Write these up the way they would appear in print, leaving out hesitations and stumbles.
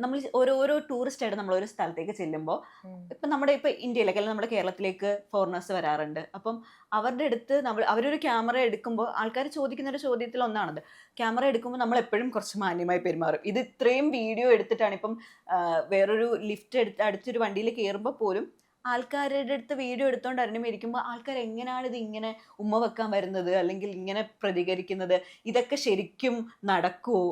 നമ്മൾ ഓരോരോ ടൂറിസ്റ്റ് ആയിട്ട് നമ്മൾ ഒരു സ്ഥലത്തേക്ക് ചെല്ലുമ്പോൾ ഇപ്പം നമ്മുടെ ഇപ്പം ഇന്ത്യയിലേക്ക് അല്ലെങ്കിൽ നമ്മുടെ കേരളത്തിലേക്ക് ഫോറിനേഴ്സ് വരാറുണ്ട്. അപ്പം അവരുടെ അടുത്ത് അവരൊരു ക്യാമറ എടുക്കുമ്പോൾ ആൾക്കാർ ചോദിക്കുന്ന ഒരു ചോദ്യത്തിൽ ഒന്നാണത്. ക്യാമറ എടുക്കുമ്പോൾ നമ്മൾ എപ്പോഴും കുറച്ച് മാന്യമായി പെരുമാറും. ഇത് ഇത്രയും വീഡിയോ എടുത്തിട്ടാണ് ഇപ്പം വേറൊരു ലിഫ്റ്റ് എടുത്ത് അടുത്തൊരു വണ്ടിയിൽ കയറുമ്പോൾ പോലും ആൾക്കാരുടെ അടുത്ത് വീഡിയോ എടുത്തോണ്ട് ഇരിക്കുമ്പോൾ ആൾക്കാർ എങ്ങനെയാണ് ഇത് ഇങ്ങനെ ഉമ്മ വെക്കാൻ വരുന്നത് അല്ലെങ്കിൽ ഇങ്ങനെ പ്രതികരിക്കുന്നത്, ഇതൊക്കെ ശരിക്കും നടക്കുവോ,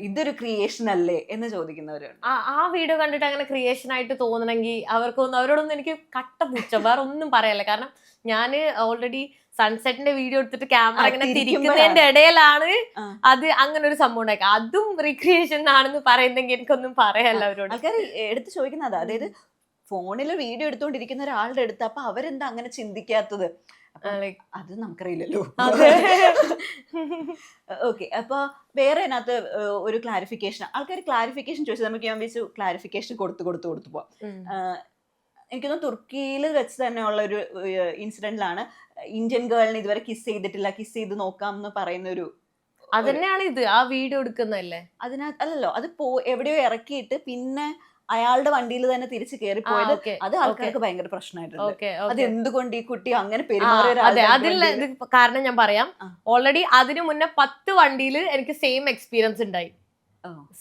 ഇതൊരു ക്രിയേഷൻ അല്ലേ എന്ന് ചോദിക്കുന്നവരുണ്ട്. ആ വീഡിയോ കണ്ടിട്ട് അങ്ങനെ ക്രിയേഷൻ ആയിട്ട് തോന്നണമെങ്കിൽ അവരോടൊന്നും എനിക്ക് കട്ട പുച്ഛം, വേറെ ഒന്നും പറയല്ല. കാരണം ഞാൻ ഓൾറെഡി സൺസെറ്റിന്റെ വീഡിയോ എടുത്തിട്ട് ക്യാമറ ഇങ്ങനെ തിരിക്കുന്നതിന്റെ ഇടയിലാണ് അത് അങ്ങനെ ഒരു സംഭവം ഉണ്ടാക്കി. അതും റീക്രിയേഷൻ ആണെന്ന് പറയുന്നെങ്കിൽ എനിക്കൊന്നും പറയാല്ല അവരോട്. ആൾക്കാർ എടുത്ത് ചോദിക്കുന്നത് അതായത് ഫോണിൽ വീഡിയോ എടുത്തോണ്ടിരിക്കുന്ന ഒരാളുടെ അടുത്ത് അപ്പൊ അവരെന്താ അങ്ങനെ ചിന്തിക്കാത്തത്, അത് നമുക്കറിയില്ലല്ലോ. ഓക്കെ, അപ്പൊ വേറെ അതിനകത്ത് ഒരു ക്ലാരിഫിക്കേഷൻ, ആൾക്കാർ ക്ലാരിഫിക്കേഷൻ ചോദിച്ചത് നമുക്ക് ഞാൻ വെച്ചു ക്ലാരിഫിക്കേഷൻ കൊടുത്തു പോവാം. എനിക്കൊന്ന് തുർക്കിയിൽ വെച്ച് തന്നെ ഉള്ള ഒരു ഇൻസിഡന്റിലാണ് ഇന്ത്യൻ ഗേളിന് ഇതുവരെ കിസ് ചെയ്തിട്ടില്ല, കിസ് ചെയ്ത് നോക്കാം എന്ന് പറയുന്ന ഒരു, അതന്നെയാണ് ഇത് ആ വീഡിയോ എടുക്കുന്നല്ലേ. അതിനകത്ത് അല്ലല്ലോ, അത് എവിടെയോ ഇറക്കിയിട്ട് പിന്നെ അയാളുടെ വണ്ടിയിൽ തന്നെ തിരിച്ചു കയറി പോയത്. അത് ആൾക്കാർക്ക് ഭയങ്കര പ്രശ്നമായിട്ടുണ്ട്. അത് എന്തുകൊണ്ട് ഈ കുട്ടി അങ്ങനെ പെരുമാറിയ കാരണം ഞാൻ പറയാം. ഓൾറെഡി അതിനു മുന്നേ 10 വണ്ടിയിൽ എനിക്ക് സെയിം എക്സ്പീരിയൻസ് ഉണ്ടായി.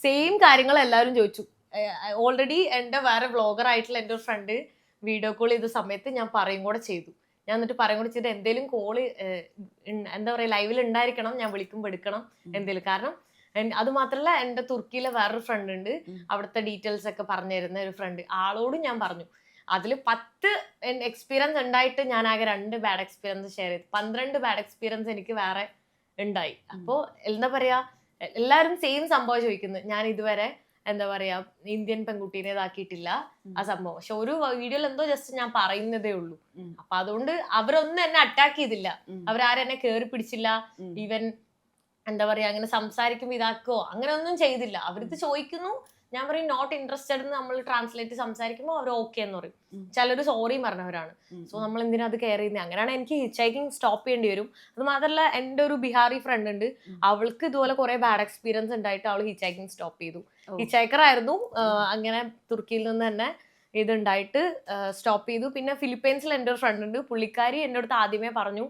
സെയിം കാര്യങ്ങൾ എല്ലാവരും ചോദിച്ചു. ഓൾറെഡി എന്റെ വേറെ വ്ളോഗർ ആയിട്ടുള്ള എന്റെ ഒരു ഫ്രണ്ട് വീഡിയോ കോൾ ചെയ്ത സമയത്ത് ഞാൻ പറയും കൂടെ ചെയ്തു. ഞാൻ എന്നിട്ട് പറയും കൂടെ ചെയ്ത് എന്തേലും കോള് എന്താ പറയാ ലൈവിൽ ഉണ്ടായിരിക്കണം, ഞാൻ വിളിക്കുമ്പോൾ എടുക്കണം എന്തേലും. കാരണം അത് മാത്രല്ല എന്റെ തുർക്കിയിലെ വേറൊരു ഫ്രണ്ട് ഉണ്ട്, അവിടുത്തെ ഡീറ്റെയിൽസ് ഒക്കെ പറഞ്ഞു തരുന്ന ഒരു ഫ്രണ്ട്, ആളോടും ഞാൻ പറഞ്ഞു. അതിൽ 10 എക്സ്പീരിയൻസ് ഉണ്ടായിട്ട് ഞാൻ ആകെ 2 ബാഡ് എക്സ്പീരിയൻസ് ഷെയർ ചെയ്തു. 12 ബാഡ് എക്സ്പീരിയൻസ് എനിക്ക് വേറെ ഉണ്ടായി. അപ്പോ എന്താ പറയാ, എല്ലാരും സെയിം സംഭവം ചോദിക്കുന്നു. ഞാൻ ഇതുവരെ എന്താ പറയാ ഇന്ത്യൻ പെൺകുട്ടീനെ ഇതാക്കിയിട്ടില്ല ആ സംഭവം. പക്ഷെ ഒരു വീഡിയോയിൽ എന്തോ ജസ്റ്റ് ഞാൻ പറയുന്നതേ ഉള്ളൂ. അപ്പൊ അതുകൊണ്ട് അവരൊന്നും എന്നെ അറ്റാക്ക് ചെയ്തില്ല, അവരാരും എന്നെ കേറി പിടിച്ചില്ല. ഈവൻ എന്താ പറയാ അങ്ങനെ സംസാരിക്കുമ്പോ ഇതാക്കോ അങ്ങനെ ഒന്നും ചെയ്തില്ല. അവരിത് ചോദിക്കുന്നു, ഞാൻ പറയും നോട്ട് ഇൻട്രസ്റ്റഡ് എന്ന് നമ്മൾ ട്രാൻസ്ലേറ്റ് സംസാരിക്കുമ്പോൾ അവർ ഓക്കെ എന്ന് പറയും. ചിലർ സോറിയും പറഞ്ഞവരാണ്. സോ നമ്മൾ എന്തിനാ അത് കെയർ ചെയ്യുന്നത്? അങ്ങനെയാണ് എനിക്ക് ഹിച്ച് ഹൈക്കിംഗ് സ്റ്റോപ്പ് ചെയ്യേണ്ടി വരും. അത് മാത്രമല്ല എൻ്റെ ഒരു ബിഹാറി ഫ്രണ്ട് ഉണ്ട്, അവൾക്ക് ഇതുപോലെ കുറെ ബാഡ് എക്സ്പീരിയൻസ് ഉണ്ടായിട്ട് അവൾ ഹിച്ച് ഹൈക്കിംഗ് സ്റ്റോപ്പ് ചെയ്തു. ഹിച്ച് ഹൈക്കർ ആയിരുന്നു, അങ്ങനെ തുർക്കിയിൽ നിന്ന് തന്നെ ഇതുണ്ടായിട്ട് സ്റ്റോപ്പ് ചെയ്തു. പിന്നെ ഫിലിപ്പൈൻസിൽ എൻ്റെ ഒരു ഫ്രണ്ട് ഉണ്ട്, പുള്ളിക്കാരി എൻ്റെ അടുത്ത് ആദ്യമേ പറഞ്ഞു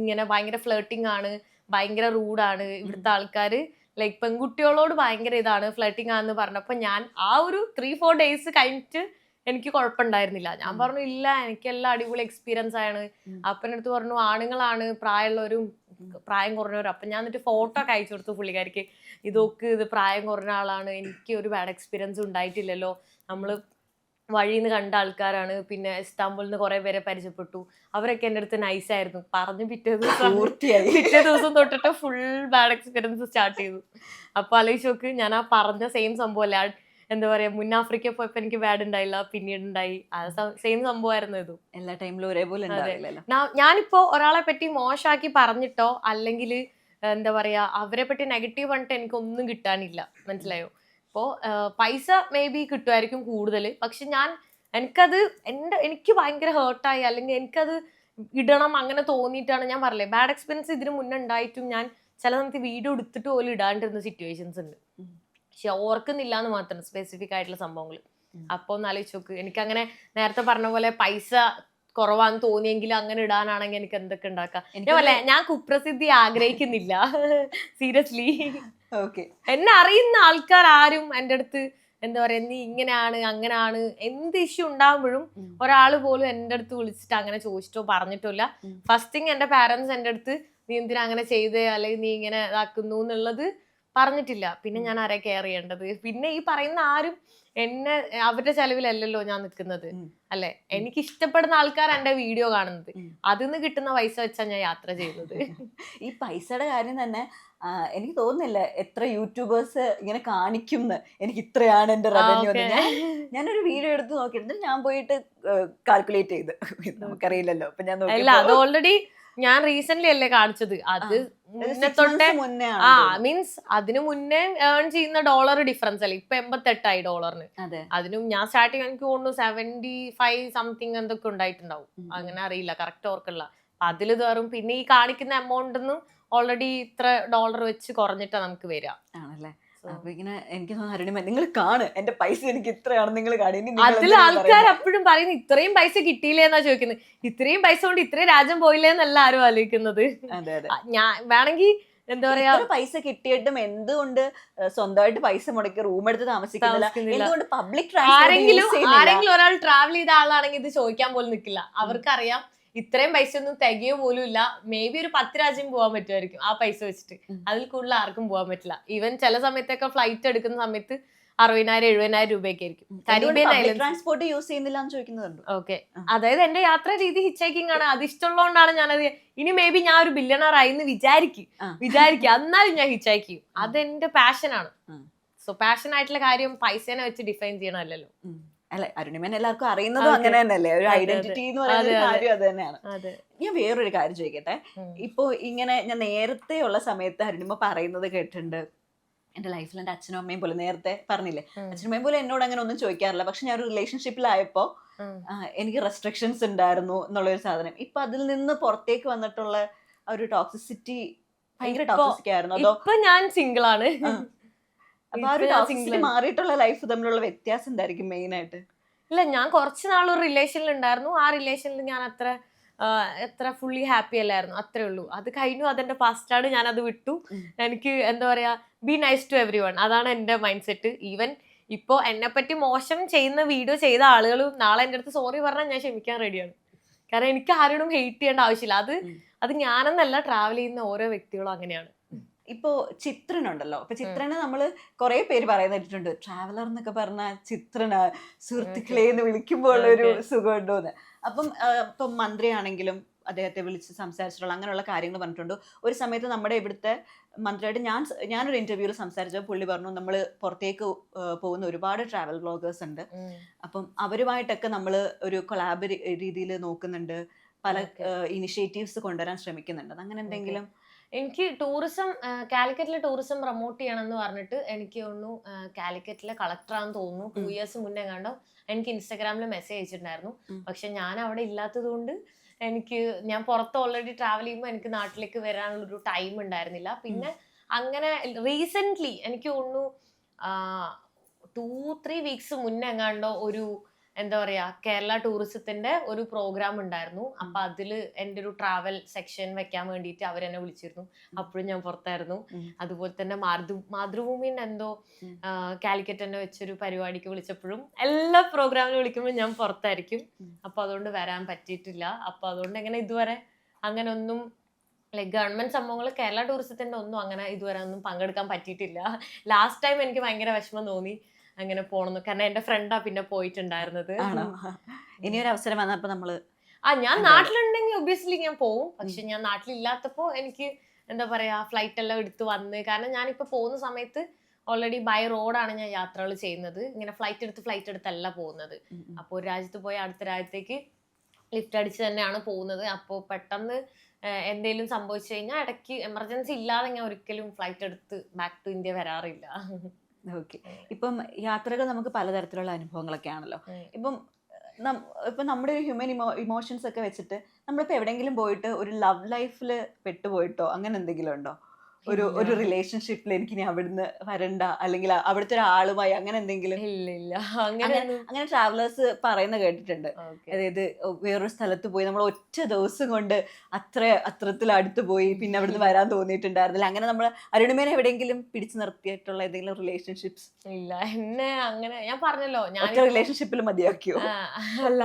ഇങ്ങനെ ഭയങ്കര ഫ്ലേർട്ടിംഗ് ആണ്, ഭയങ്കര റൂഡാണ് ഇവിടുത്തെ ആൾക്കാര്, ലൈക്ക് പെൺകുട്ടികളോട് ഭയങ്കര ഇതാണ്, ഫ്ലർട്ടിങ് ആണെന്ന് പറഞ്ഞപ്പോ ഞാൻ ആ ഒരു 3-4 ഡേയ്സ് കഴിഞ്ഞിട്ട് എനിക്ക് കുഴപ്പമുണ്ടായിരുന്നില്ല. ഞാൻ പറഞ്ഞു ഇല്ല എനിക്കെല്ലാം അടിപൊളി എക്സ്പീരിയൻസ് ആണ്. അപ്പനടുത്ത് പറഞ്ഞു ആണുങ്ങളാണ് പ്രായമുള്ളവരും പ്രായം കുറഞ്ഞവരും. അപ്പൊ ഞാൻ എന്നിട്ട് ഫോട്ടോ ഒക്കെ അയച്ചു കൊടുത്തു പുള്ളിക്കാരിക്ക്, ഇതൊക്കെ ഇത് പ്രായം കുറഞ്ഞ ആളാണ്, എനിക്ക് ഒരു ബാഡ് എക്സ്പീരിയൻസ് ഉണ്ടായിട്ടില്ലല്ലോ, നമ്മള് വഴിയിൽ നിന്ന് കണ്ട ആൾക്കാരാണ്, പിന്നെ ഇസ്താംബുളിൽ നിന്ന് കുറെ പേരെ പരിചയപ്പെട്ടു, അവരൊക്കെ എൻ്റെ അടുത്ത് നൈസായിരുന്നു പറഞ്ഞു. പിറ്റേ ദിവസം തൊട്ടിട്ട് ഫുൾ ബാഡ് എക്സ്പീരിയൻസ് സ്റ്റാർട്ട് ചെയ്തു. അപ്പൊ ആലോചിച്ച് നോക്ക്, ഞാൻ ആ പറഞ്ഞ സെയിം സംഭവം അല്ല, എന്താ പറയാ മുന്നാഫ്രിക്ക പോയപ്പോ എനിക്ക് ബാഡ് ഉണ്ടായില്ല, പിന്നീട് ഉണ്ടായി. സെയിം സംഭവമായിരുന്നു ഇതും. എല്ലാ ടൈമിലും ഒരേപോലെ ഞാനിപ്പോ ഒരാളെ പറ്റി മോശമാക്കി പറഞ്ഞിട്ടോ അല്ലെങ്കിൽ എന്താ പറയാ അവരെ പറ്റി നെഗറ്റീവ് പറഞ്ഞിട്ട് എനിക്കൊന്നും കിട്ടാനില്ല, മനസ്സിലായോ? അപ്പോൾ പൈസ മേ ബി കിട്ടുമായിരിക്കും കൂടുതൽ, പക്ഷെ എനിക്ക് ഭയങ്കര ഹേർട്ടായി അല്ലെങ്കിൽ എനിക്കത് ഇടണം അങ്ങനെ തോന്നിയിട്ടാണ്. ഞാൻ പറഞ്ഞില്ലേ ബാഡ് എക്സ്പീരിയൻസ് ഇതിന് മുന്നേ ഉണ്ടായിട്ടും ഞാൻ ചില സമയത്ത് വീഡിയോ എടുത്തിട്ട് പോലും ഇടാണ്ടിരുന്ന സിറ്റുവേഷൻസ് ഉണ്ട്. പക്ഷെ ഓർക്കുന്നില്ല എന്ന് മാത്രം സ്പെസിഫിക് ആയിട്ടുള്ള സംഭവങ്ങൾ. അപ്പോൾ ഒന്ന് ആലോചിച്ച് നോക്ക്, എനിക്കങ്ങനെ നേരത്തെ പറഞ്ഞ പോലെ പൈസ കുറവാന്ന് തോന്നിയെങ്കിൽ അങ്ങനെ ഇടാനാണെങ്കിൽ എനിക്ക് എന്തൊക്കെ ഉണ്ടാക്കാം. ഞാൻ കുപ്രസിദ്ധി ആഗ്രഹിക്കുന്നില്ല സീരിയസ്ലി. എന്നെ അറിയുന്ന ആൾക്കാർ ആരും എൻ്റെ അടുത്ത് എന്താ പറയാ നീ ഇങ്ങനെയാണ് അങ്ങനെയാണ് എന്ത് ഇഷ്യൂ ഉണ്ടാകുമ്പോഴും ഒരാൾ പോലും എൻ്റെ അടുത്ത് വിളിച്ചിട്ട് അങ്ങനെ ചോദിച്ചിട്ടോ പറഞ്ഞിട്ടോ ഇല്ല. ഫസ്റ്റ് തിങ് എൻ്റെ പാരന്റ്സ് എൻ്റെ അടുത്ത് നീ എന്തിനാ അങ്ങനെ ചെയ്തേ അല്ലെങ്കിൽ നീ ഇങ്ങനെ ഇതാക്കുന്നു എന്നുള്ളത് പറഞ്ഞിട്ടില്ല. പിന്നെ ഞാൻ ആരെ കെയർ ചെയ്യേണ്ടത്? പിന്നെ ഈ പറയുന്ന ആരും എന്നെ അവരുടെ ചെലവിലല്ലല്ലോ ഞാൻ നിൽക്കുന്നത്, അല്ലെ? എനിക്ക് ഇഷ്ടപ്പെടുന്ന ആൾക്കാർ എന്റെ വീഡിയോ കാണുന്നത്, അതിന്ന് കിട്ടുന്ന പൈസ വെച്ചാ ഞാൻ യാത്ര ചെയ്യുന്നത്. ഈ പൈസയുടെ കാര്യം തന്നെ എനിക്ക് തോന്നുന്നില്ല എത്ര യൂട്യൂബേഴ്സ് ഇങ്ങനെ കാണിക്കും എനിക്ക് ഇത്രയാണ് എന്റെ റവന്യൂ. ഞാനൊരു വീഡിയോ എടുത്ത് നോക്കിയിട്ട് ഞാൻ പോയിട്ട് കാൽക്കുലേറ്റ് ചെയ്ത്, നമുക്കറിയില്ലല്ലോ. അപ്പൊ ഞാൻ അത് ഓൾറെഡി ഞാൻ റീസെന്റ് അല്ലേ കാണിച്ചത്, അത് മുന്നേ തൊട്ടേ മീൻസ് അതിനു മുന്നേ ഏൺ ചെയ്യുന്ന ഡോളർ ഡിഫറൻസ് അല്ലേ. ഇപ്പൊ 88 ഡോളറിന്. അതിനും ഞാൻ സ്റ്റാർട്ടിങ് എനിക്ക് തോന്നുന്നു 75 സംതിങ് എന്തൊക്കെ ഉണ്ടായിട്ടുണ്ടാവും, അങ്ങനെ അറിയില്ല, കറക്റ്റ് ഓർക്കുള്ള. അതിൽ കയറും. പിന്നെ ഈ കാണിക്കുന്ന എമൗണ്ട് ഓൾറെഡി ഇത്ര ഡോളർ വെച്ച് കുറഞ്ഞിട്ടാ നമുക്ക് വരിക. അപ്പൊ ഇങ്ങനെ എനിക്ക് തോന്നുന്നു അരുണിമ നിങ്ങൾ കാണും എന്റെ പൈസ എനിക്ക് ഇത്രയാണെന്ന് നിങ്ങൾ കാണും. അതിൽ ആൾക്കാർ അപ്പോഴും പറയുന്നത് ഇത്രയും പൈസ കിട്ടിയില്ലേ എന്നാ ചോദിക്കുന്നത്. ഇത്രയും പൈസ കൊണ്ട് ഇത്രയും രാജ്യം പോയില്ലേ എന്നല്ല ആരും ആലോചിക്കുന്നത്. അതെ അതെ, ഞാൻ വേണമെങ്കിൽ എന്താ പറയാ പൈസ കിട്ടിയിട്ടും എന്തുകൊണ്ട് സ്വന്തമായിട്ട് പൈസ മുടക്കി റൂം എടുത്ത് താമസിക്കുന്നില്ല, എന്തുകൊണ്ട് പബ്ലിക് ആരെങ്കിലും ഒരാൾ ട്രാവൽ ചെയ്ത ആളാണെങ്കിൽ ഇത് ചോദിക്കാൻ പോലും നിൽക്കില്ല. അവർക്കറിയാം ഇത്രയും പൈസ ഒന്നും തികയോ പോലും ഇല്ല. മേ ബി ഒരു 10 രാജ്യം പോകാൻ പറ്റുമായിരിക്കും ആ പൈസ വെച്ചിട്ട്. അതിൽ കൂടുതൽ ആർക്കും പോകാൻ പറ്റില്ല. ഈവൻ ചില സമയത്തൊക്കെ ഫ്ലൈറ്റ് എടുക്കുന്ന സമയത്ത് 60,000-70,000 രൂപയൊക്കെ ആയിരിക്കും. കരീബിയൻ ഐലൻഡ് ട്രാൻസ്പോർട്ട് യൂസ് ചെയ്യുന്നില്ല എന്ന് ചോദിക്കുന്നുണ്ട്. ഓക്കെ, അതായത് എന്റെ യാത്രാ രീതി ഹിച്ച് ഹൈക്കിംഗ് ആണ്. അത് ഇഷ്ടമുള്ളതുകൊണ്ടാണ് ഞാനത്. ഇനി മേ ബി ഞാൻ ഒരു ബില്യണർ ആയി എന്ന് വിചാരിക്കും, എന്നാലും ഞാൻ ഹിച്ച് ഹൈക്ക് ചെയ്യും. അതെന്റെ പാഷനാണ്. സോ പാഷൻ ആയിട്ടുള്ള കാര്യം പൈസേനെ വെച്ച് ഡിഫൈൻ ചെയ്യണമല്ലോ. അല്ലെ, അരുണിമൻ എല്ലാവർക്കും അറിയുന്നതും അങ്ങനെ തന്നെയല്ലേ, ഒരു ഐഡന്റിറ്റി എന്ന് പറയുന്ന കാര്യം അത് തന്നെയാണ്. ഞാൻ വേറൊരു കാര്യം ചോദിക്കട്ടെ, ഇപ്പൊ ഇങ്ങനെ ഞാൻ നേരത്തെ ഉള്ള സമയത്ത് അരുണിമ പറയുന്നത് കേട്ടിട്ടുണ്ട്, എന്റെ ലൈഫിൽ എന്റെ അച്ഛനും അമ്മയും പോലെ, നേരത്തെ പറഞ്ഞില്ലേ അച്ഛനും അമ്മയും പോലെ എന്നോട് അങ്ങനെ ഒന്നും ചോദിക്കാറില്ല, പക്ഷെ ഞാൻ ഒരു റിലേഷൻഷിപ്പിലായപ്പോ എനിക്ക് റെസ്ട്രിക്ഷൻസ് ഉണ്ടായിരുന്നു എന്നുള്ളൊരു സാധനം. ഇപ്പൊ അതിൽ നിന്ന് പുറത്തേക്ക് വന്നിട്ടുള്ള ഒരു ടോക്സിസിറ്റി ഭയങ്കര ടോക്സിക് ആയിരുന്നു അതോ? ഇപ്പൊ ഞാൻ സിംഗിൾ ആണ്. അപ്പൊ ആ ഒരു ടോക്സിസിറ്റി മാറിയിട്ടുള്ള ലൈഫ് തമ്മിലുള്ള വ്യത്യാസം എന്തായിരിക്കും മെയിൻ ആയിട്ട്? ഇല്ല, ഞാൻ കുറച്ച് നാൾ ഒരു റിലേഷനിൽ ഉണ്ടായിരുന്നു. ആ റിലേഷനിൽ ഞാൻ എത്ര ഫുള്ളി ഹാപ്പി അല്ലായിരുന്നു, അത്രേ ഉള്ളൂ. അത് കഴിഞ്ഞു, അതെന്റെ പാസ്റ്റാണ്, ഞാൻ അത് വിട്ടു. എനിക്ക് എന്താ പറയാ, be nice to everyone, അതാണ് എന്റെ മൈൻഡ് സെറ്റ്. ഈവൻ ഇപ്പോ എന്നെ പറ്റി മോശം ചെയ്യുന്ന വീഡിയോ ചെയ്ത ആളുകളും നാളെ എൻ്റെ അടുത്ത് സോറി പറഞ്ഞാൽ ഞാൻ ക്ഷമിക്കാൻ റെഡിയാണ്. കാരണം എനിക്ക് ആരോടും ഹെയ്റ്റ് ചെയ്യേണ്ട ആവശ്യമില്ല. അത് ഞാനെന്നല്ല, ട്രാവൽ ചെയ്യുന്ന ഓരോ വ്യക്തികളും അങ്ങനെയാണ്. ഇപ്പോ ചിത്രനുണ്ടല്ലോ, അപ്പൊ ചിത്രനെ നമ്മള് കുറെ പേര് പറയുന്നിട്ടുണ്ട്, ട്രാവലർ എന്നൊക്കെ പറഞ്ഞ ചിത്രന സുഹൃത്തുക്കളെ എന്ന് വിളിക്കുമ്പോൾ ഒരു സുഖം ഉണ്ടോന്ന്. അപ്പം ഇപ്പം മന്ത്രിയാണെങ്കിലും അദ്ദേഹത്തെ വിളിച്ച് സംസാരിച്ചിട്ടുള്ള അങ്ങനെയുള്ള കാര്യങ്ങൾ പറഞ്ഞിട്ടുണ്ട്. ഒരു സമയത്ത് നമ്മുടെ ഇവിടുത്തെ മന്ത്രിയായിട്ട് ഞാനൊരു ഇന്റർവ്യൂവിൽ സംസാരിച്ചപ്പോൾ പുള്ളി പറഞ്ഞു, നമ്മൾ പുറത്തേക്ക് പോകുന്ന ഒരുപാട് ട്രാവൽ വ്ളോഗേഴ്സ് ഉണ്ട്, അപ്പം അവരുമായിട്ടൊക്കെ നമ്മൾ ഒരു കൊളാബ് രീതിയിൽ നോക്കുന്നുണ്ട്, പല ഇനിഷ്യേറ്റീവ്സ് കൊണ്ടുവരാൻ ശ്രമിക്കുന്നുണ്ട്. അങ്ങനെ എന്തെങ്കിലും? എനിക്ക് കാലിക്കറ്റിലെ ടൂറിസം പ്രൊമോട്ട് ചെയ്യണം എന്ന് പറഞ്ഞിട്ട് എനിക്ക് തോന്നുന്നു കാലിക്കറ്റിലെ കളക്ടറാന്ന് തോന്നുന്നു 2 years മുന്നേ കണ്ടോ എനിക്ക് ഇൻസ്റ്റാഗ്രാമിൽ മെസ്സേജ് അയച്ചിട്ടുണ്ടായിരുന്നു. പക്ഷെ ഞാൻ അവിടെ ഇല്ലാത്തത് കൊണ്ട് ഞാൻ പുറത്ത് ഓൾറെഡി ട്രാവൽ ചെയ്യുമ്പോൾ എനിക്ക് നാട്ടിലേക്ക് വരാനുള്ളൊരു ടൈം ഉണ്ടായിരുന്നില്ല. പിന്നെ അങ്ങനെ റീസെന്റ് എനിക്ക് തോന്നുന്നു 2-3 weeks മുന്നേ എങ്ങാണ്ടോ ഒരു എന്താ പറയാ കേരള ടൂറിസത്തിന്റെ ഒരു പ്രോഗ്രാം ഉണ്ടായിരുന്നു. അപ്പൊ അതില് എൻ്റെ ഒരു ട്രാവൽ സെക്ഷൻ വെക്കാൻ വേണ്ടിയിട്ട് അവരെന്നെ വിളിച്ചിരുന്നു. അപ്പോഴും ഞാൻ പുറത്തായിരുന്നു. അതുപോലെ തന്നെ മാതൃഭൂമിന്റെ എന്തോ കാലിക്കറ്റ് തന്നെ വെച്ചൊരു പരിപാടിക്ക് വിളിച്ചപ്പോഴും എല്ലാ പ്രോഗ്രാമിലും വിളിക്കുമ്പോൾ ഞാൻ പുറത്തായിരിക്കും. അപ്പൊ അതുകൊണ്ട് വരാൻ പറ്റിയിട്ടില്ല. അപ്പൊ അതുകൊണ്ട് എങ്ങനെ ഇതുവരെ അങ്ങനെ ഒന്നും ലൈക് ഗവൺമെന്റ് സംഭവങ്ങൾ കേരള ടൂറിസത്തിന്റെ ഒന്നും അങ്ങനെ ഇതുവരെ ഒന്നും പങ്കെടുക്കാൻ പറ്റിയിട്ടില്ല. ലാസ്റ്റ് ടൈം എനിക്ക് ഭയങ്കര വിഷമം തോന്നി അങ്ങനെ പോണെന്ന്. കാരണം എന്റെ ഫ്രണ്ടാ പിന്നെ പോയിട്ടുണ്ടായിരുന്നത്. ഇനിയൊരു അവസരം വന്നപ്പോ നമ്മള് ഞാൻ നാട്ടിലുണ്ടെങ്കിൽ ഒബ്വിയസ്ലി ഞാൻ പോവും. പക്ഷെ ഞാൻ നാട്ടിലില്ലാത്തപ്പോ എനിക്ക് എന്താ പറയാ ഫ്ലൈറ്റ് എല്ലാം എടുത്ത് വന്ന്, കാരണം ഞാനിപ്പോ പോകുന്ന സമയത്ത് ഓൾറെഡി ബൈ റോഡാണ് ഞാൻ യാത്രകൾ ചെയ്യുന്നത്. ഇങ്ങനെ ഫ്ലൈറ്റ് എടുത്തല്ല പോകുന്നത്. അപ്പോൾ ഒരു രാജ്യത്ത് പോയി അടുത്ത രാജ്യത്തേക്ക് ലിഫ്റ്റ് അടിച്ച് തന്നെയാണ് പോകുന്നത്. അപ്പോൾ പെട്ടെന്ന് എന്തെങ്കിലും സംഭവിച്ചു കഴിഞ്ഞാൽ ഇടയ്ക്ക് എമർജൻസി ഇല്ലാതെ ഞാൻ ഒരിക്കലും ഫ്ലൈറ്റ് എടുത്ത് ബാക്ക് ടു ഇന്ത്യ വരാറില്ല. ഓക്കെ, ഇപ്പം യാത്രകൾ നമുക്ക് പലതരത്തിലുള്ള അനുഭവങ്ങളൊക്കെ ആണല്ലോ. ഇപ്പം നമ്മുടെ ഒരു ഹ്യൂമൻ ഇമോഷൻസ് ഒക്കെ വെച്ചിട്ട് നമ്മളിപ്പോൾ എവിടെയെങ്കിലും പോയിട്ട് ഒരു ലവ് ലൈഫിൽ പെട്ടുപോയിട്ടോ അങ്ങനെ എന്തെങ്കിലും ഉണ്ടോ? ഒരു റിലേഷൻഷിപ്പിൽ എനിക്ക് ഇനി അവിടുന്ന് വരണ്ട, അല്ലെങ്കിൽ അവിടുത്തെ ഒരാളുമായി അങ്ങനെ എന്തെങ്കിലും? ഇല്ല, അങ്ങനെ ട്രാവലേഴ്സ് പറയുന്ന കേട്ടിട്ടുണ്ട്. അതായത് വേറൊരു സ്ഥലത്ത് പോയി നമ്മൾ ഒറ്റ ദിവസം കൊണ്ട് അത്രത്തിൽ അടുത്ത് പോയി പിന്നെ അവിടുന്ന് വരാൻ തോന്നിയിട്ടുണ്ടായിരുന്നില്ല. അങ്ങനെ നമ്മൾ അരുണിമേനെ എവിടെയെങ്കിലും പിടിച്ചു നിർത്തിയിട്ടുള്ള ഏതെങ്കിലും റിലേഷൻഷിപ്സ്? ഇല്ല, എന്നെ അങ്ങനെ ഞാൻ പറഞ്ഞല്ലോ, ഞാൻ റിലേഷൻഷിപ്പിൽ മതിയാക്കിയോ? അല്ല,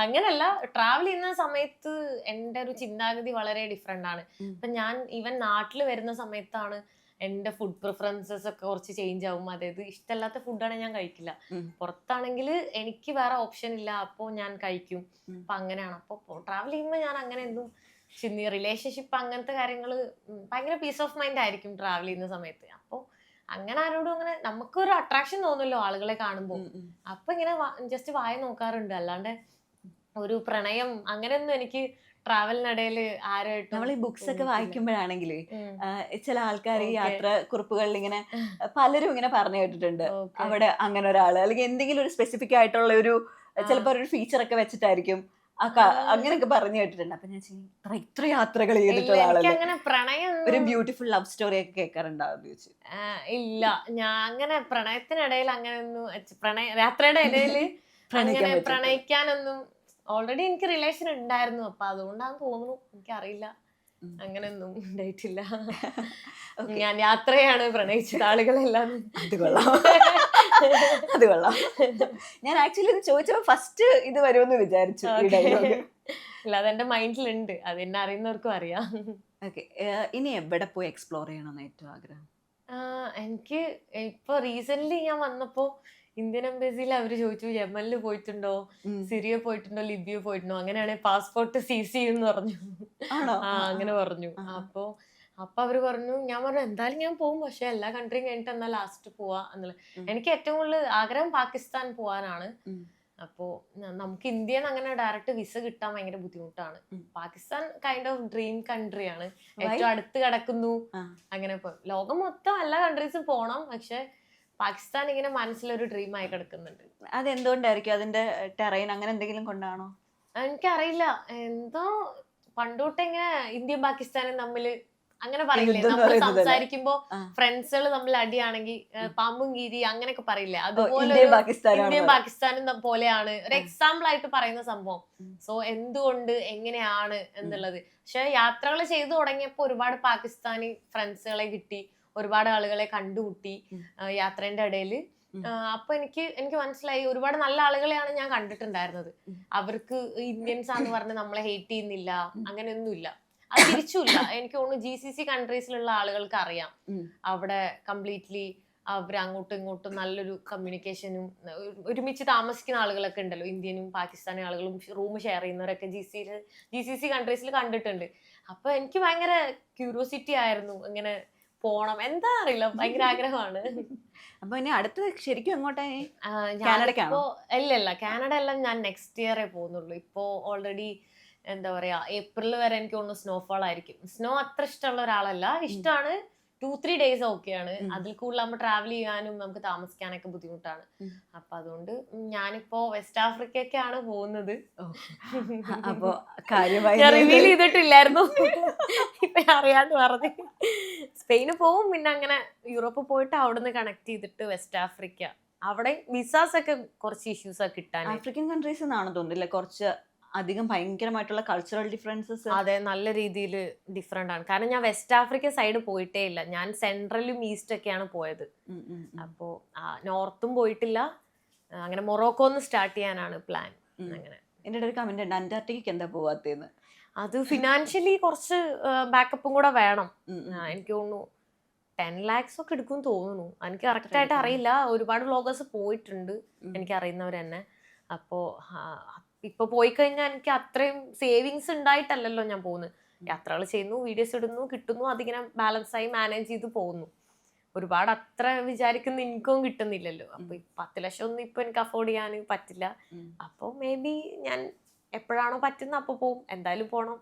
അങ്ങനല്ല. ട്രാവൽ ചെയ്യുന്ന സമയത്ത് എൻ്റെ ഒരു ചിന്താഗതി വളരെ ഡിഫറെന്റ് ആണ്. ഇപ്പൊ ഞാൻ ഈവൻ നാട്ടിൽ വരുന്ന സമയത്താണ് എന്റെ ഫുഡ് പ്രിഫറൻസസ് ഒക്കെ കുറച്ച് ചേഞ്ച് ആവും. അതായത് ഇഷ്ടമല്ലാത്ത ഫുഡാണ് ഞാൻ കഴിക്കില്ല. പുറത്താണെങ്കിൽ എനിക്ക് വേറെ ഓപ്ഷൻ ഇല്ല, അപ്പോൾ ഞാൻ കഴിക്കും. അപ്പൊ അങ്ങനെയാണ്. അപ്പോൾ ട്രാവൽ ചെയ്യുമ്പോൾ ഞാൻ അങ്ങനെ എന്തും റിലേഷൻഷിപ്പ് അങ്ങനത്തെ കാര്യങ്ങൾ ഭയങ്കര പീസ് ഓഫ് മൈൻഡ് ആയിരിക്കും ട്രാവൽ ചെയ്യുന്ന സമയത്ത്. അപ്പോൾ അങ്ങനെ ആരോടും അങ്ങനെ നമുക്കൊരു അട്രാക്ഷൻ തോന്നുമല്ലോ ആളുകളെ കാണുമ്പോൾ. അപ്പൊ ഇങ്ങനെ ജസ്റ്റ് വായ നോക്കാറുണ്ട്. അല്ലാണ്ട് ഒരു പ്രണയം അങ്ങനെയൊന്നും എനിക്ക് ട്രാവലിനിടയിൽ ആരായിട്ടും. നമ്മൾ ഈ ബുക്സ് ഒക്കെ വായിക്കുമ്പോഴാണെങ്കിലേ ചില ആൾക്കാർ ഈ യാത്ര കുറിപ്പുകളിൽ ഇങ്ങനെ പലരും ഇങ്ങനെ പറഞ്ഞു കേട്ടിട്ടുണ്ട്, അവിടെ അങ്ങനെ ഒരാള് അല്ലെങ്കിൽ എന്തെങ്കിലും ഒരു സ്പെസിഫിക് ആയിട്ടുള്ള ഒരു ചിലപ്പോൾ ഒരു ഫീച്ചർ ഒക്കെ വെച്ചിട്ടായിരിക്കും അങ്ങനെയൊക്കെ പറഞ്ഞു കേട്ടിട്ടുണ്ട്. അപ്പൊ ഞാൻ ഇത്ര യാത്രകൾ ഇല്ല, ചെയ്തിട്ടുള്ള എനിക്ക് ആളല്ലേ, അങ്ങനെ പ്രണയം ഒരു ബ്യൂട്ടിഫുൾ ലവ് സ്റ്റോറി ഒക്കെ കേൾക്കാറുണ്ടാവും ചോദിച്ചു. ഇല്ല. ഞാൻ അങ്ങനെ പ്രണയത്തിനിടയിൽ അങ്ങനെയൊന്നും യാത്രയുടെ ഇടയില് അങ്ങനെ പ്രണയിക്കാനൊന്നും ഓൾറെഡി എനിക്ക് റിലേഷൻ ഉണ്ടായിരുന്നു. അപ്പൊ അതുകൊണ്ടാന്ന് തോന്നുന്നു, എനിക്കറിയില്ല, അങ്ങനെയൊന്നും ഉണ്ടായിട്ടില്ല. ഞാൻ യാത്രയാണ് പ്രണയിച്ചത് ആളുകളെല്ലാം. അത് കൊള്ളാം, അത് കൊള്ളാം. ഞാൻ ആക്ച്വലി ഇത് ചോദിച്ചപ്പോ ഫസ്റ്റ് ഇത് വരുമെന്ന് വിചാരിച്ചു ഈ ഡയലോഗ്. ഇല്ല, അതെന്റെ മൈൻഡിലുണ്ട്, അത് എന്നെ അറിയുന്നവർക്കും അറിയാം. ഓക്കെ, ഇനി എവിടെ പോയി എക്സ്പ്ലോർ ചെയ്യണമെന്ന് ഏറ്റവും ആഗ്രഹം? എനിക്ക് ഇപ്പൊ റീസെന്റ് ഞാൻ വന്നപ്പോ ഇന്ത്യൻ എംബസിയിൽ അവര് ചോദിച്ചു യമനില് പോയിട്ടുണ്ടോ, സിറിയ പോയിട്ടുണ്ടോ, ലിബിയ പോയിട്ടുണ്ടോ, അങ്ങനെയാണെങ്കിൽ പാസ്പോർട്ട് സീസ് ചെയ്യുമെന്ന് പറഞ്ഞു. അങ്ങനെ പറഞ്ഞു. അപ്പൊ അവര് പറഞ്ഞു, ഞാൻ പറഞ്ഞു എന്തായാലും ഞാൻ പോകും, പക്ഷെ എല്ലാ കൺട്രിയും കഴിഞ്ഞിട്ട് എന്നാ ലാസ്റ്റ് പോവാ എന്നുള്ളത്. എനിക്ക് ഏറ്റവും കൂടുതൽ ആഗ്രഹം പാകിസ്ഥാൻ പോവാനാണ്. അപ്പോ നമുക്ക് ഇന്ത്യയിൽ അങ്ങനെ ഡയറക്റ്റ് വിസ കിട്ടാൻ ഭയങ്കര ബുദ്ധിമുട്ടാണ്. പാകിസ്ഥാൻ കൈൻഡ് ഓഫ് ഡ്രീം കൺട്രിയാണ്, ഏറ്റവും അടുത്ത് കിടക്കുന്നു. അങ്ങനെ ഇപ്പൊ ലോകം മൊത്തം എല്ലാ കൺട്രീസും പോണം, പക്ഷെ പാകിസ്ഥാൻ ഇങ്ങനെ മനസ്സിലൊരു ഡ്രീം ആയി കിടക്കുന്നുണ്ട്. അതെന്തുകൊണ്ടായിരിക്കും? അതിന്റെ ടെറൈൻ അങ്ങനെ എന്തെങ്കിലും കൊണ്ടാണോ? എനിക്കറിയില്ല, എന്തോ പണ്ടോട്ട് ഇങ്ങനെ ഇന്ത്യയും പാകിസ്ഥാനും തമ്മില് അങ്ങനെ പറയില്ലേ, നമ്മൾ സംസാരിക്കുമ്പോ ഫ്രണ്ട്സുകൾ തമ്മിൽ അടിയാണെങ്കിൽ പാമ്പും കീരി അങ്ങനെയൊക്കെ പറയില്ലേ, അതുപോലെ ഇന്ത്യയും പാകിസ്ഥാനും പോലെയാണ് ഒരു എക്സാമ്പിൾ ആയിട്ട് പറയുന്ന സംഭവം. സോ എന്തുകൊണ്ട് എങ്ങനെയാണ് എന്നുള്ളത്. പക്ഷെ യാത്രകൾ ചെയ്തു തുടങ്ങിയപ്പോ ഒരുപാട് പാകിസ്ഥാനി ഫ്രണ്ട്സുകളെ കിട്ടി, ഒരുപാട് ആളുകളെ കണ്ടുമുട്ടി യാത്രേന്റെ ഇടയിൽ. അപ്പൊ എനിക്ക് മനസ്സിലായി ഒരുപാട് നല്ല ആളുകളെയാണ് ഞാൻ കണ്ടിട്ടുണ്ടായിരുന്നത്. അവർക്ക് ഇന്ത്യൻസ് ആന്ന് പറഞ്ഞ് നമ്മളെ ഹേറ്റ് ചെയ്യുന്നില്ല, അങ്ങനെയൊന്നുമില്ല. അത് തിരിച്ചുമില്ല. എനിക്ക് തോന്നുന്നു GCC കൺട്രീസിലുള്ള ആളുകൾക്ക് അറിയാം, അവിടെ കംപ്ലീറ്റ്ലി അവർ അങ്ങോട്ടും ഇങ്ങോട്ടും നല്ലൊരു കമ്മ്യൂണിക്കേഷനും, ഒരുമിച്ച് താമസിക്കുന്ന ആളുകളൊക്കെ ഉണ്ടല്ലോ, ഇന്ത്യനും പാകിസ്ഥാനി ആളുകളും റൂം ഷെയർ ചെയ്യുന്നവരൊക്കെ GCC കൺട്രീസിൽ കണ്ടിട്ടുണ്ട്. അപ്പൊ എനിക്ക് ഭയങ്കര ക്യൂരിയോസിറ്റി ആയിരുന്നു, ഇങ്ങനെ പോണം, എന്താ അറിയില്ല, ഭയങ്കര ആഗ്രഹമാണ്. അപ്പൊ ഇനി അടുത്ത് ശരിക്കും എങ്ങോട്ടായി? ഇല്ല, കാനഡ എല്ലാം ഞാൻ നെക്സ്റ്റ് ഇയറേ പോകുന്നുള്ളൂ. ഇപ്പോ ഓൾറെഡി എന്താ പറയാ, ഏപ്രിൽ വരെ എനിക്ക് തോന്നുന്നു സ്നോഫോൾ ആയിരിക്കും. സ്നോ അത്ര ഇഷ്ടമുള്ള ഒരാളല്ല, ഇഷ്ടമാണ്, 2-3 ഡേയ്സ് ഓക്കെയാണ്. അതിൽ കൂടുതലാകുമ്പോൾ ട്രാവൽ ചെയ്യാനും നമുക്ക് താമസിക്കാനൊക്കെ ബുദ്ധിമുട്ടാണ്. അപ്പൊ അതുകൊണ്ട് ഞാനിപ്പോ വെസ്റ്റ് ആഫ്രിക്കയ്ക്കാണ് പോകുന്നത്. അപ്പൊ കാര്യമായി റിവീൽ ചെയ്തിട്ടില്ലായിരുന്നു, ഇപ്പൊ അറിയാണ്ട് പറഞ്ഞു. സ്പെയിന് പോവും, പിന്നെ അങ്ങനെ യൂറോപ്പ് പോയിട്ട് അവിടുന്ന് കണക്ട് ചെയ്തിട്ട് വെസ്റ്റ് ആഫ്രിക്ക. അവിടെ വിസാസ് ഒക്കെ കുറച്ച് ഇഷ്യൂസ് ഒക്കെ കിട്ടാൻ. ആഫ്രിക്കൻ കൺട്രീസ് എന്നാണ് തോന്നുന്നില്ല കുറച്ച് അധികം ഭയങ്കരമായിട്ടുള്ള കൾച്ചറൽ ഡിഫറൻസസ്. അതെ, നല്ല രീതിയിൽ ഡിഫറെന്റ് ആണ്. കാരണം ഞാൻ വെസ്റ്റ് ആഫ്രിക്ക സൈഡ് പോയിട്ടേ ഇല്ല, ഞാൻ സെൻട്രലും ഈസ്റ്റ് ഒക്കെയാണ് പോയത്. അപ്പോ നോർത്തും പോയിട്ടില്ല. അങ്ങനെ മൊറോക്കോ ഒന്ന് സ്റ്റാർട്ട് ചെയ്യാനാണ് പ്ലാൻ. അങ്ങനെ എന്റെ ഒരു കമന്റ് ഉണ്ട്, അന്റാർട്ടിക്കക്ക് എന്താ പോവാത്തേന്ന്. അത് ഫിനാൻഷ്യലി കുറച്ച് ബാക്കപ്പും കൂടെ വേണം. എനിക്ക് തോന്നുന്നു 10 lakhs ഒക്കെ എടുക്കും തോന്നുന്നു, എനിക്ക് കറക്റ്റ് ആയിട്ട് അറിയില്ല. ഒരുപാട് വ്ളോഗേഴ്സ് പോയിട്ടുണ്ട്, എനിക്ക് അറിയുന്നവർ തന്നെ. അപ്പോ ഇപ്പൊ പോയി കഴിഞ്ഞാൽ എനിക്ക് അത്രയും സേവിങ്സ് ഉണ്ടായിട്ടല്ലല്ലോ ഞാൻ പോകുന്നത്. യാത്രകൾ ചെയ്യുന്നു, വീഡിയോസ് ഇടുന്നു, കിട്ടുന്നു, അതിങ്ങനെ ബാലൻസ് ആയി മാനേജ് ചെയ്ത് പോകുന്നു. ഒരുപാട് അത്ര വിചാരിക്കുന്ന ഇൻകം കിട്ടുന്നില്ലല്ലോ. അപ്പൊ 10 ലക്ഷം ഒന്നും ഇപ്പൊ എനിക്ക് അഫോർഡ് ചെയ്യാൻ പറ്റില്ല. അപ്പൊ മേ ബി ഞാൻ എപ്പോഴാണോ പറ്റുന്ന അപ്പൊ പോവും, എന്തായാലും പോണം.